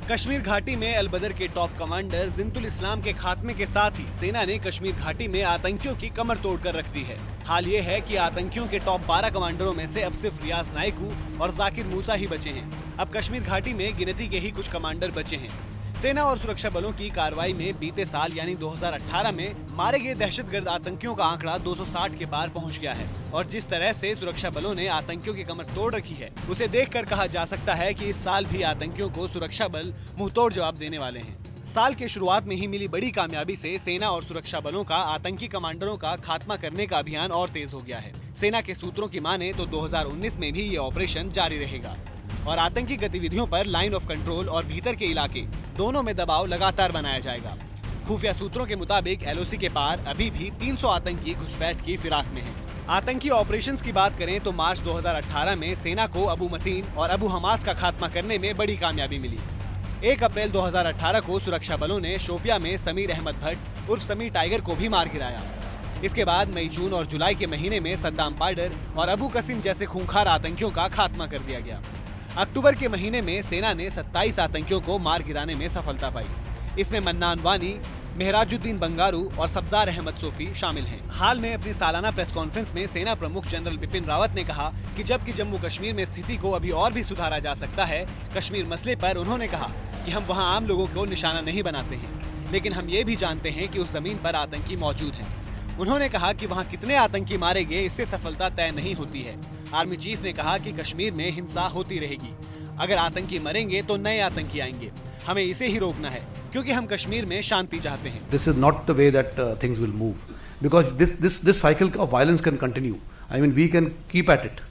कश्मीर घाटी में अलबदर के टॉप कमांडर जिंतुल इस्लाम के खात्मे के साथ ही सेना ने कश्मीर घाटी में आतंकियों की कमर तोड़कर रख दी है। हाल ये है कि आतंकियों के टॉप 12 कमांडरों में से अब सिर्फ रियाज नायकू और जाकिर मूसा ही बचे हैं। अब कश्मीर घाटी में गिनती के ही कुछ कमांडर बचे हैं। सेना और सुरक्षा बलों की कार्रवाई में बीते साल यानी 2018 में मारे गए दहशतगर्द आतंकियों का आंकड़ा 260 के पार पहुंच गया है और जिस तरह से सुरक्षा बलों ने आतंकियों की कमर तोड़ रखी है, उसे देखकर कहा जा सकता है कि इस साल भी आतंकियों को सुरक्षा बल मुंहतोड़ जवाब देने वाले हैं। साल के शुरुआत में ही मिली बड़ी कामयाबी से सेना और सुरक्षा बलों का आतंकी कमांडरों का खात्मा करने का अभियान और तेज हो गया है। सेना के सूत्रों की माने तो 2019 में भी ये ऑपरेशन जारी रहेगा और आतंकी गतिविधियों पर लाइन ऑफ कंट्रोल और भीतर के इलाके दोनों में दबाव लगातार बनाया जाएगा। खुफिया सूत्रों के मुताबिक एलओसी के पार अभी भी 300 आतंकी घुसपैठ की फिराक में हैं। आतंकी ऑपरेशंस की बात करें तो मार्च 2018 में सेना को अबू मतीन और अबू हमास का खात्मा करने में बड़ी कामयाबी मिली। 1 अप्रैल 2018 को सुरक्षा बलों ने शोपिया में समीर अहमद भट्ट उर्फ समीर टाइगर को भी मार गिराया। इसके बाद मई, जून और जुलाई के महीने में सद्दाम पाइडर और अबू कसीम जैसे खूंखार आतंकियों का खात्मा कर दिया गया। अक्टूबर के महीने में सेना ने 27 आतंकियों को मार गिराने में सफलता पाई। इसमें मन्नान वानी, मेहराजुद्दीन बंगारू और सब्जार अहमद सोफी शामिल हैं। हाल में अपनी सालाना प्रेस कॉन्फ्रेंस में सेना प्रमुख जनरल बिपिन रावत ने कहा कि जबकि जम्मू कश्मीर में स्थिति को अभी और भी सुधारा जा सकता है, कश्मीर मसले पर उन्होंने कहा कि हम वहां आम लोगों को निशाना नहीं बनाते हैं, लेकिन हम ये भी जानते हैं कि उस जमीन पर आतंकी मौजूद हैं। उन्होंने कहा कि वहां कितने आतंकी मारे गए इससे सफलता तय नहीं होती है। आर्मी चीफ ने कहा कि कश्मीर में हिंसा होती रहेगी, अगर आतंकी मरेंगे तो नए आतंकी आएंगे, हमें इसे ही रोकना है क्योंकि हम कश्मीर में शांति चाहते हैं। This is not the way that things will move because this cycle of violence can continue. I mean, we can keep at it.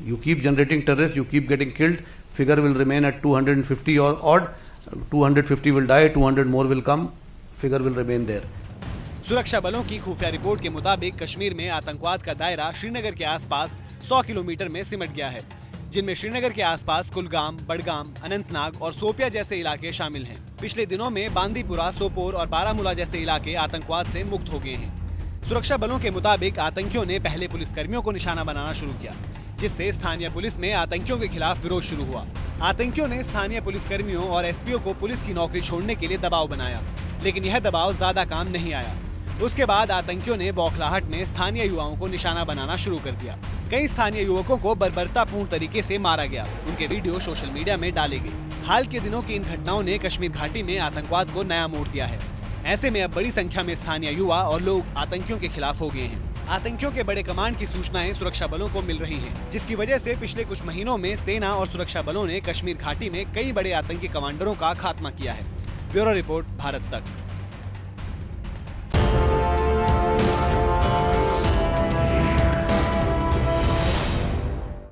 You keep generating terrorists, you keep getting killed. Figure will remain at 250 or odd. 250 will die, 200 more will come. Figure will remain there. सुरक्षा बलों की खुफिया report के मुताबिक कश्मीर में आतंकवाद का दायरा श्रीनगर के आसपास 100 किलोमीटर में सिमट गया है, जिनमें श्रीनगर के आसपास कुलगाम, बडगाम, अनंतनाग और सोपिया जैसे इलाके शामिल हैं। पिछले दिनों में बांदीपुरा, सोपोर और बारामूला जैसे इलाके आतंकवाद से मुक्त हो गए हैं। सुरक्षा बलों के मुताबिक आतंकियों ने पहले पुलिसकर्मियों को निशाना बनाना शुरू किया, जिससे स्थानीय पुलिस में आतंकियों के खिलाफ विरोध शुरू हुआ। आतंकियों ने स्थानीय पुलिसकर्मियों और एसपीओ को पुलिस की नौकरी छोड़ने के लिए दबाव बनाया, लेकिन यह दबाव ज्यादा काम नहीं आया। उसके बाद आतंकियों ने बौखलाहट में स्थानीय युवाओं को निशाना बनाना शुरू कर दिया। कई स्थानीय युवकों को बर्बरतापूर्ण तरीके से मारा गया, उनके वीडियो सोशल मीडिया में डाले गए। हाल के दिनों की इन घटनाओं ने कश्मीर घाटी में आतंकवाद को नया मोड़ दिया है। ऐसे में अब बड़ी संख्या में स्थानीय युवा और लोग आतंकियों के खिलाफ हो गए हैं। आतंकियों के बड़े कमांड की सूचनाएं सुरक्षा बलों को मिल रही हैं, जिसकी वजह से पिछले कुछ महीनों में सेना और सुरक्षा बलों ने कश्मीर घाटी में कई बड़े आतंकी कमांडरों का खात्मा किया है। ब्यूरो रिपोर्ट, भारत तक।